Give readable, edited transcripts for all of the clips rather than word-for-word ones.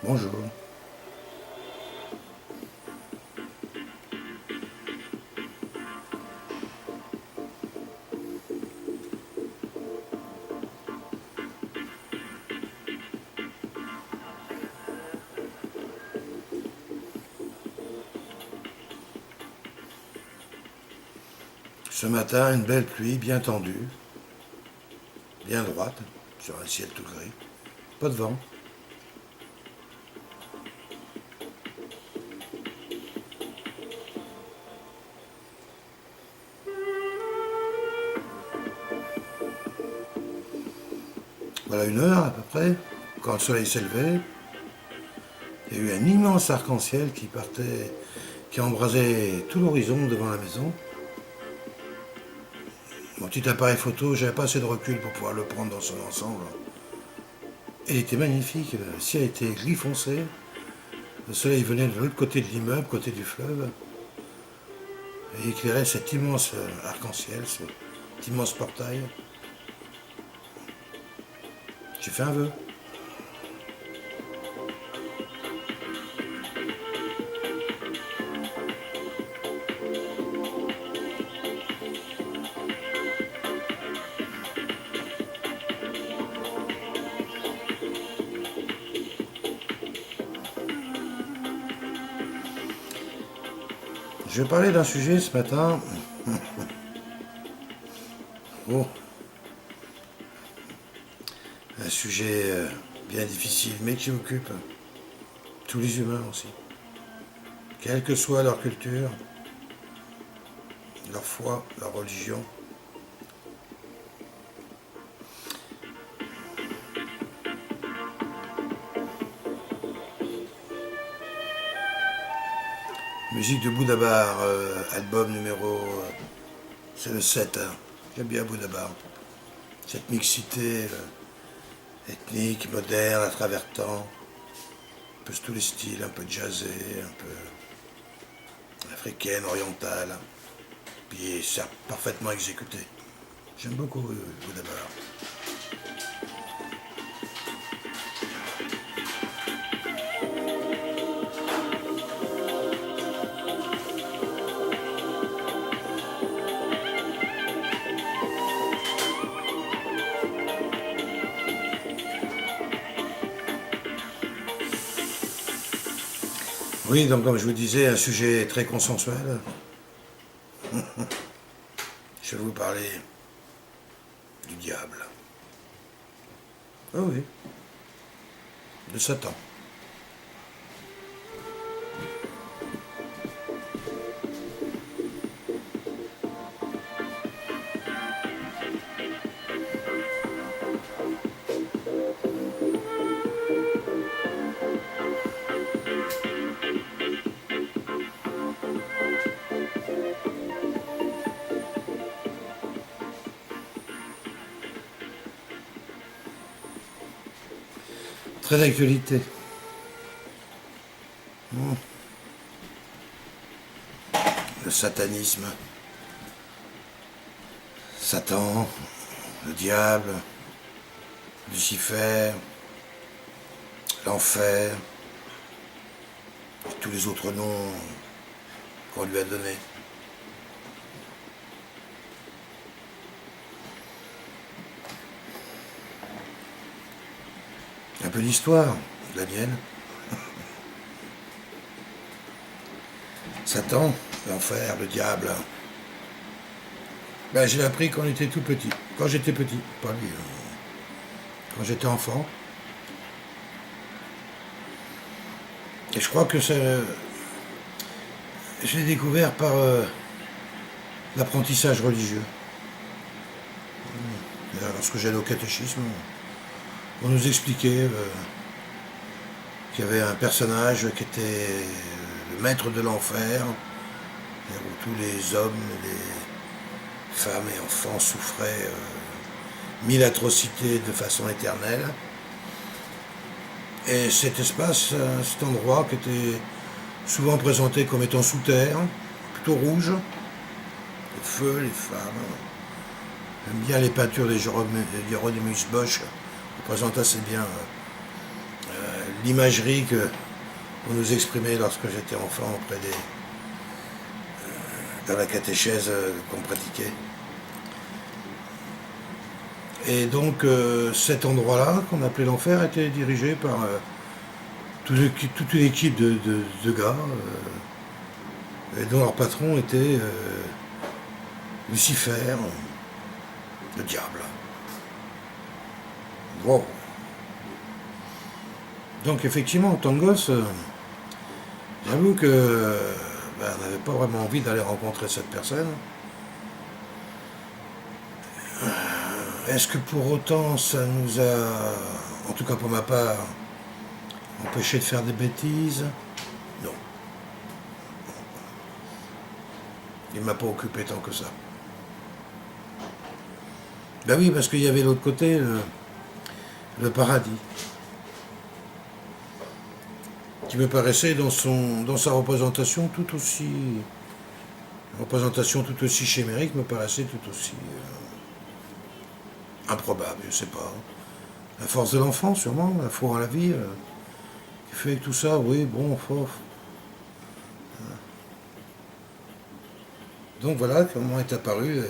Bonjour. Ce matin, une belle pluie bien tendue, bien droite, sur un ciel tout gris. Pas de vent. Voilà une heure à peu près, quand le soleil s'est levé, il y a eu un immense arc-en-ciel qui partait, qui embrasait tout l'horizon devant la maison. Mon petit appareil photo, j'avais pas assez de recul pour pouvoir le prendre dans son ensemble. Et il était magnifique, le ciel était gris foncé, le soleil venait de l'autre côté de l'immeuble, côté du fleuve, et éclairait cet immense arc-en-ciel, cet immense portail. J'ai fait un vœu. Je vais parler d'un sujet ce matin. Oh, un sujet bien difficile, mais qui occupe tous les humains aussi. Quelle que soit leur culture, leur foi, leur religion. Musique de Boudabar, album numéro... c'est le 7. Hein. J'aime bien Boudabar. Cette mixité ethnique, moderne, à travers temps. Un peu tous les styles, un peu jazzé, un peu africaine, orientale. Puis c'est parfaitement exécuté. J'aime beaucoup Boudabar. Oui, donc comme je vous disais, un sujet très consensuel. Je vais vous parler du diable. Ah oui, de Satan. Très d'actualité. Le satanisme, Satan, le diable, Lucifer, l'enfer, et tous les autres noms qu'on lui a donnés. Un peu d'histoire, la mienne. Satan, l'enfer, le diable. Ben, je l'ai appris quand on était tout petit. Quand j'étais petit, pas lui. Quand j'étais enfant. Et je crois que je l'ai découvert par l'apprentissage religieux. Lorsque j'allais au catéchisme, on nous expliquait qu'il y avait un personnage qui était le maître de l'enfer, où tous les hommes, les femmes et enfants souffraient mille atrocités de façon éternelle. Et cet espace, cet endroit qui était souvent présenté comme étant sous terre, plutôt rouge, le feu, les flammes. J'aime bien les peintures d'Hieronymus Bosch, qui représentent assez bien l'imagerie que on nous exprimait lorsque j'étais enfant auprès dans la catéchèse qu'on pratiquait. Et donc cet endroit-là, qu'on appelait l'enfer, était dirigé par toute une équipe de gars, et dont leur patron était Lucifer, le diable. Wow. Donc effectivement, en tant que gosse, j'avoue que on n'avait pas vraiment envie d'aller rencontrer cette personne. Est-ce que pour autant ça nous a, en tout cas pour ma part, empêché de faire des bêtises? Non. Il ne m'a pas occupé tant que ça. Ben oui, parce qu'il y avait l'autre côté, le paradis, qui me paraissait dans sa représentation tout aussi, chimérique, me paraissait tout aussi improbable, je sais pas. La force de l'enfant, sûrement, la foi en la vie, qui fait que tout ça, oui, bon, fort. Donc voilà comment est apparu la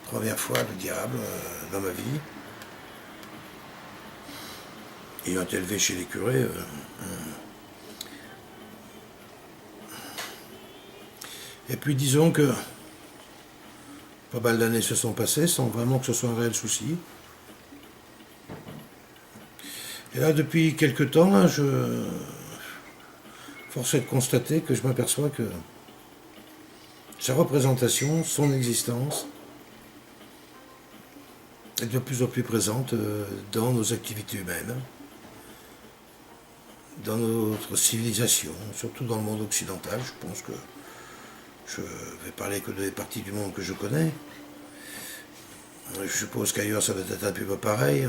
première fois le diable dans ma vie. Ayant été élevé chez les curés, et puis disons que pas mal d'années se sont passées sans vraiment que ce soit un réel souci. Et là, depuis quelque temps, là, force est de constater que je m'aperçois que sa représentation, son existence, est de plus en plus présente dans nos activités humaines, dans notre civilisation, surtout dans le monde occidental. Je pense que je vais parler que des parties du monde que je connais. Je suppose qu'ailleurs ça doit être un peu pareil,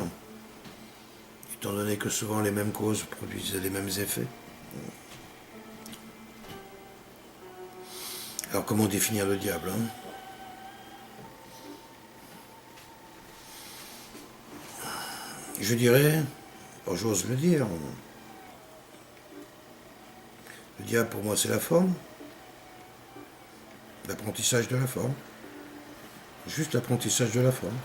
étant donné que souvent les mêmes causes produisent les mêmes effets. Alors comment définir le diable, hein? Je dirais, j'ose le dire, le diable pour moi c'est la forme, l'apprentissage de la forme, juste l'apprentissage de la forme.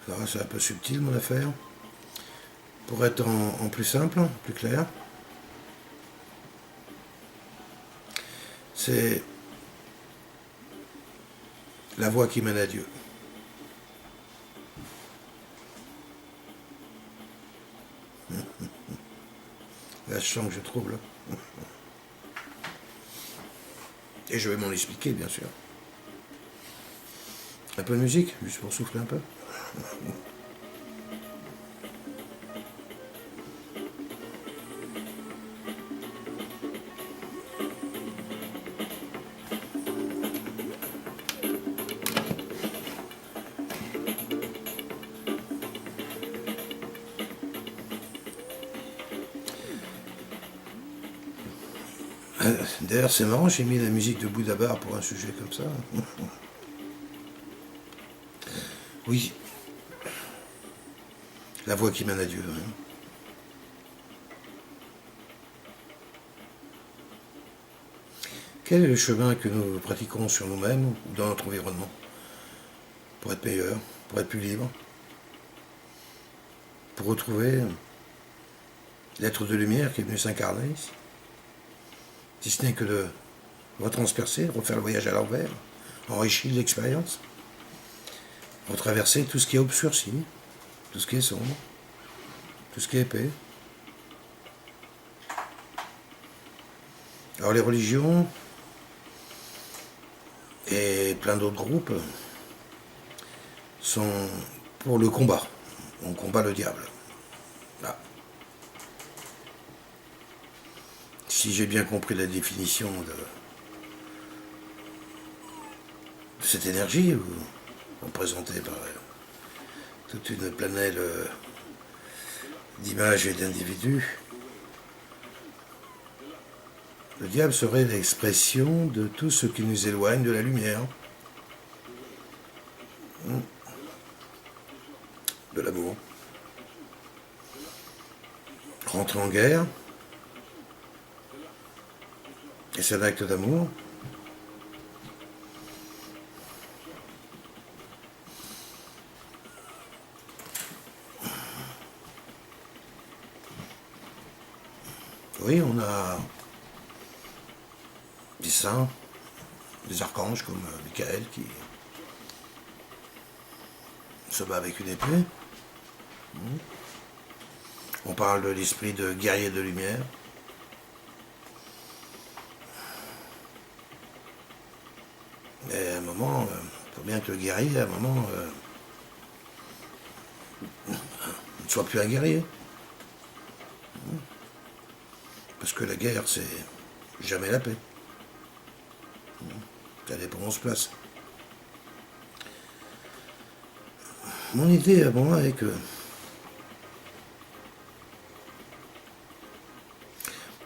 Alors c'est un peu subtil mon affaire, pour être en plus simple, plus clair. C'est la voie qui mène à Dieu. Là, je sens que je trouble. Et je vais m'en expliquer, bien sûr. Un peu de musique, juste pour souffler un peu. D'ailleurs, c'est marrant, j'ai mis la musique de Bouddha Bar pour un sujet comme ça. Oui, la voie qui mène à Dieu. Hein. Quel est le chemin que nous pratiquons sur nous-mêmes ou dans notre environnement pour être meilleur, pour être plus libre, pour retrouver l'être de lumière qui est venu s'incarner ici, si ce n'est que de retranspercer, refaire le voyage à l'envers, enrichir l'expérience, retraverser tout ce qui est obscurci, tout ce qui est sombre, tout ce qui est épais. Alors les religions et plein d'autres groupes sont pour le combat. On combat le diable. Là. Si j'ai bien compris la définition de cette énergie, représentée par toute une planète d'images et d'individus, le diable serait l'expression de tout ce qui nous éloigne de la lumière, de l'amour, rentrer en guerre, et c'est un acte d'amour. Oui, on a des saints, des archanges comme Michael qui se bat avec une épée. On parle de l'esprit de guerrier de lumière. Et à un moment, il faut bien que le guerrier, à un moment, ne soit plus un guerrier. Parce que la guerre, c'est jamais la paix. Ça dépend où on se place. Mon idée à moi est que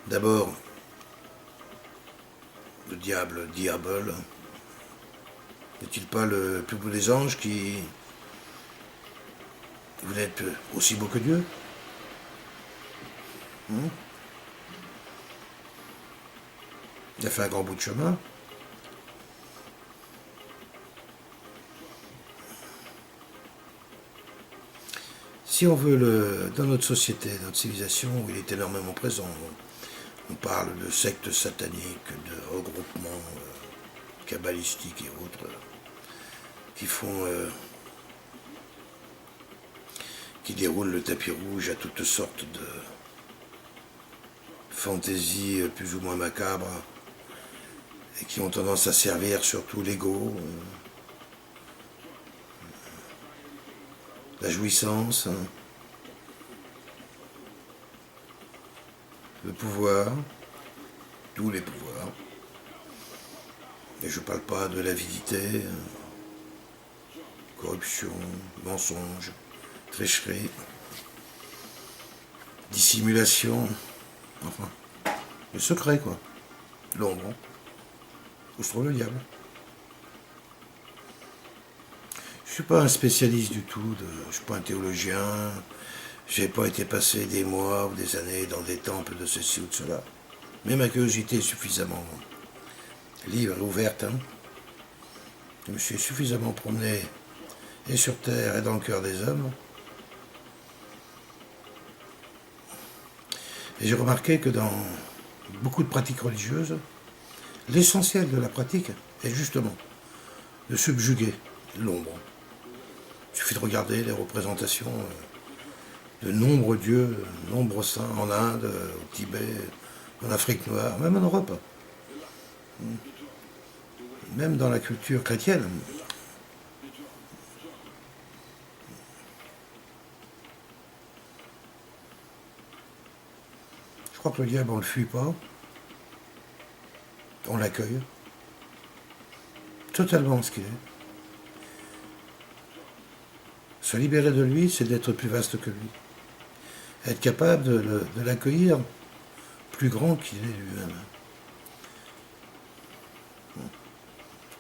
d'abord, le diable, n'est-il pas le plus beau des anges qui voulait être aussi beau que Dieu? Il a fait un grand bout de chemin. Si on veut, dans notre société, dans notre civilisation, où il est énormément présent, on parle de sectes sataniques, de regroupements kabbalistiques et autres, qui déroulent le tapis rouge à toutes sortes de fantaisies plus ou moins macabres, et qui ont tendance à servir surtout l'ego, la jouissance, le pouvoir, tous les pouvoirs. Et je ne parle pas de l'avidité, corruption, mensonge, tricherie, dissimulation, enfin, le secret quoi, l'ombre, où se trouve le diable. Je ne suis pas un spécialiste du tout, je ne suis pas un théologien, je n'ai pas été passé des mois ou des années dans des temples de ceci ou de cela. Mais ma curiosité est suffisamment libre et ouverte. Je me suis suffisamment promené et sur terre et dans le cœur des hommes. Et j'ai remarqué que dans beaucoup de pratiques religieuses, l'essentiel de la pratique est justement de subjuguer l'ombre. Il suffit de regarder les représentations de nombreux dieux, nombreux saints en Inde, au Tibet, en Afrique noire, même en Europe. Même dans la culture chrétienne. Je crois que le diable, on ne le fuit pas. On l'accueille. Totalement ce qu'il est. Se libérer de lui, c'est d'être plus vaste que lui. Être capable de l'accueillir plus grand qu'il est lui-même.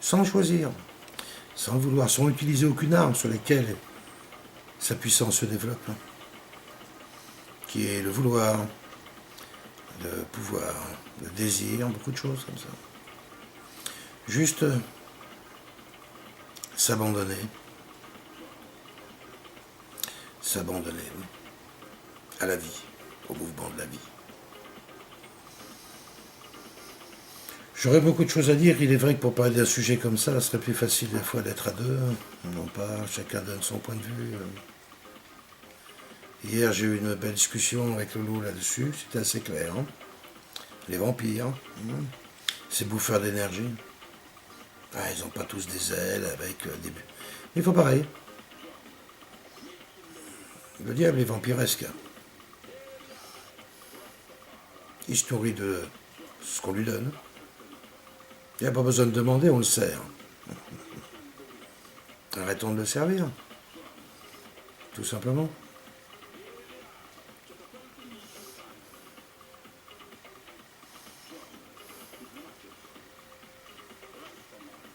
Sans choisir, sans le vouloir, sans utiliser aucune arme sur laquelle sa puissance se développe. Qui est le vouloir, le pouvoir, le désir, beaucoup de choses comme ça. Juste s'abandonner. S'abandonner, oui, à la vie, au mouvement de la vie. J'aurais beaucoup de choses à dire. Il est vrai que pour parler d'un sujet comme ça, ce serait plus facile des fois d'être à deux. Non pas, chacun donne son point de vue. Hier, j'ai eu une belle discussion avec Loulou là-dessus. C'était assez clair. Les vampires, ces bouffeurs d'énergie. Ah, ils n'ont pas tous des ailes avec des... Il faut pareil. Le diable est vampiresque. Il se nourrit de ce qu'on lui donne. Il n'y a pas besoin de demander, on le sert. Arrêtons de le servir. Tout simplement.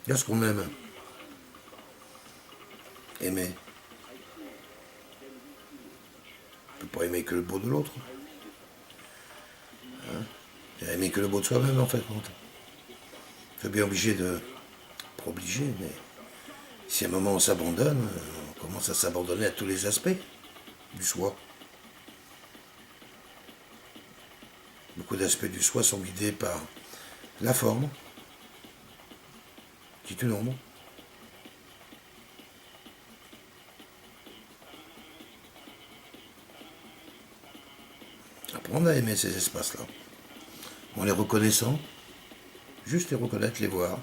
Il y a ce qu'on aime. Aimer. On ne peut pas aimer que le beau de l'autre. aimer que le beau de soi-même, en fait. C'est bien obligé de... Pas obligé, mais si à un moment on s'abandonne, on commence à s'abandonner à tous les aspects du soi. Beaucoup d'aspects du soi sont guidés par la forme, qui est une ombre. Apprendre à aimer ces espaces-là, en les reconnaissant, juste les reconnaître, les voir,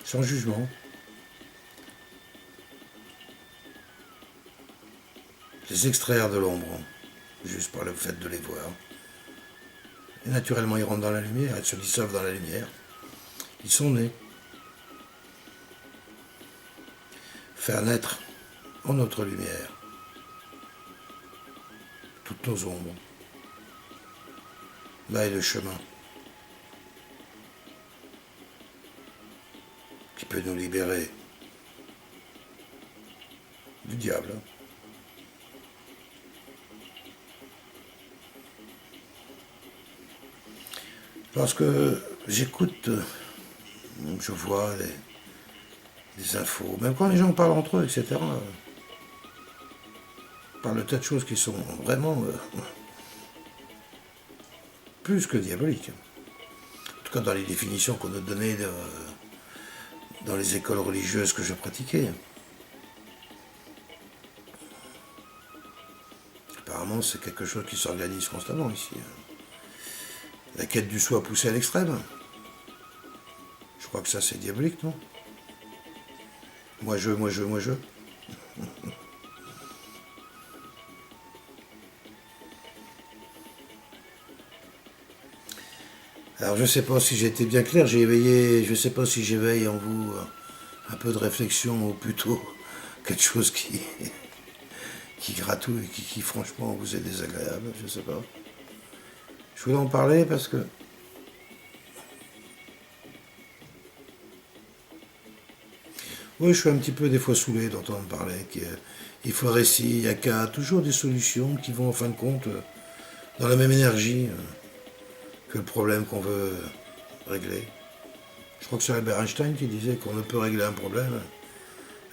sans jugement. Les extraire de l'ombre, juste par le fait de les voir. Et naturellement, ils rentrent dans la lumière, ils se dissolvent dans la lumière. Ils sont nés. Faire naître en notre lumière toutes nos ombres. Là est le chemin qui peut nous libérer du diable. Lorsque j'écoute, je vois des infos, même quand les gens parlent entre eux, etc., parlent de tas de choses qui sont vraiment plus que diaboliques. En tout cas, dans les définitions qu'on a données dans les écoles religieuses que je pratiquais. Apparemment, c'est quelque chose qui s'organise constamment ici. La quête du soi poussée à l'extrême. Je crois que ça, c'est diabolique, non? Moi je. Alors je ne sais pas si j'ai été bien clair, j'ai éveillé, je ne sais pas si j'éveille en vous un peu de réflexion ou plutôt quelque chose qui gratouille, qui franchement vous est désagréable, je ne sais pas. Je voulais en parler parce que oui, je suis un petit peu des fois saoulé d'entendre parler qu'il faudrait s'il n'y a qu'à toujours des solutions qui vont en fin de compte dans la même énergie que le problème qu'on veut régler. Je crois que c'est Albert Einstein qui disait qu'on ne peut régler un problème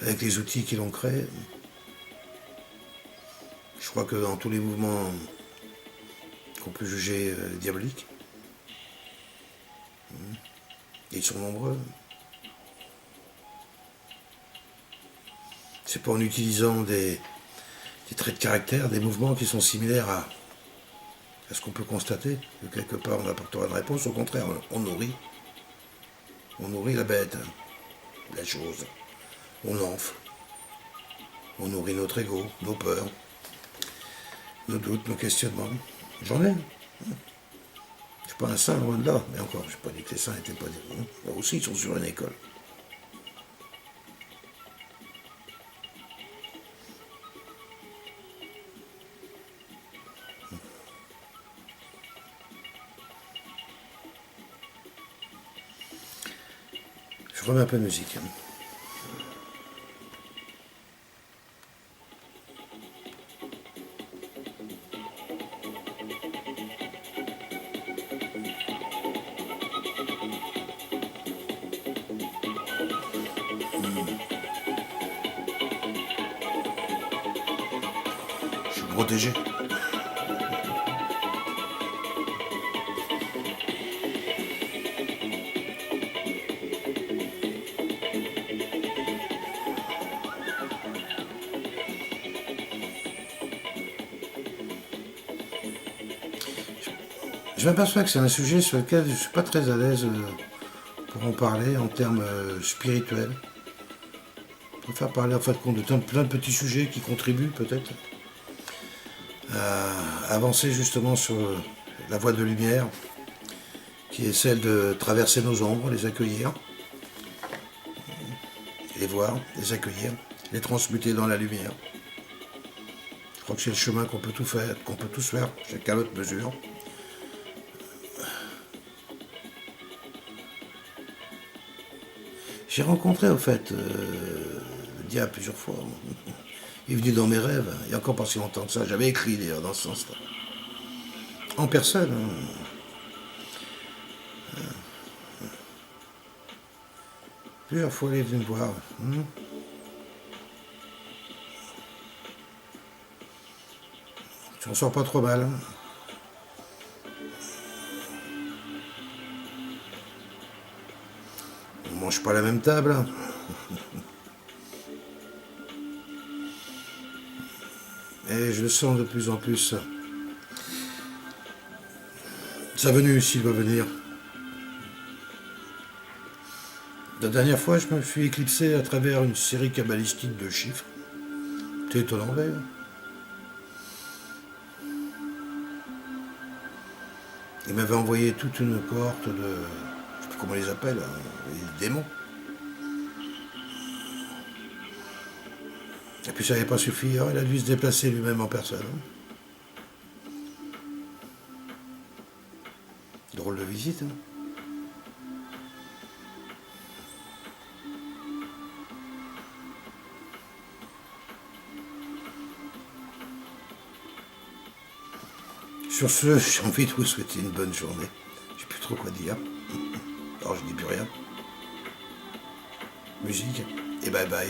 avec les outils qui l'ont créé. Je crois que dans tous les mouvements qu'on peut juger diaboliques, ils sont nombreux. C'est pas en utilisant des traits de caractère, des mouvements qui sont similaires à ce qu'on peut constater que quelque part on apportera une réponse. Au contraire, on nourrit la bête, la chose. On enfle. On nourrit notre ego, nos peurs, nos doutes, nos questionnements. J'en ai. Je suis pas un saint, loin de là. Mais encore, je n'ai pas dit que les saints n'étaient pas des... Eux aussi, ils sont sur une école. Je remets un peu de musique. Je suis protégé. Je m'aperçois que c'est un sujet sur lequel je ne suis pas très à l'aise pour en parler en termes spirituels. Je préfère parler en fin de compte de plein de petits sujets qui contribuent peut-être à avancer justement sur la voie de lumière, qui est celle de traverser nos ombres, les accueillir, les voir, les accueillir, les transmuter dans la lumière. Je crois que c'est le chemin qu'on peut tout faire, qu'on peut tous faire, chacun à notre mesure. J'ai rencontré au fait le diable plusieurs fois. Il est venu dans mes rêves, il y a encore pas si longtemps que ça. J'avais écrit d'ailleurs dans ce sens-là. En personne. Plusieurs fois, elle est venue me voir. Je m'en sors pas trop mal. On mange pas à la même table. Et je le sens de plus en plus. Sa venue, s'il va venir. La dernière fois, je me suis éclipsé à travers une série cabalistique de chiffres. C'est étonnant, d'ailleurs. Il m'avait envoyé toute une cohorte de... Je sais plus comment on les appelle, les démons. Et puis ça n'avait pas suffi, il a dû se déplacer lui-même en personne. Drôle de visite. Sur ce, j'ai envie de vous souhaiter une bonne journée. Je sais plus trop quoi dire. Alors je dis plus rien. Musique et bye bye.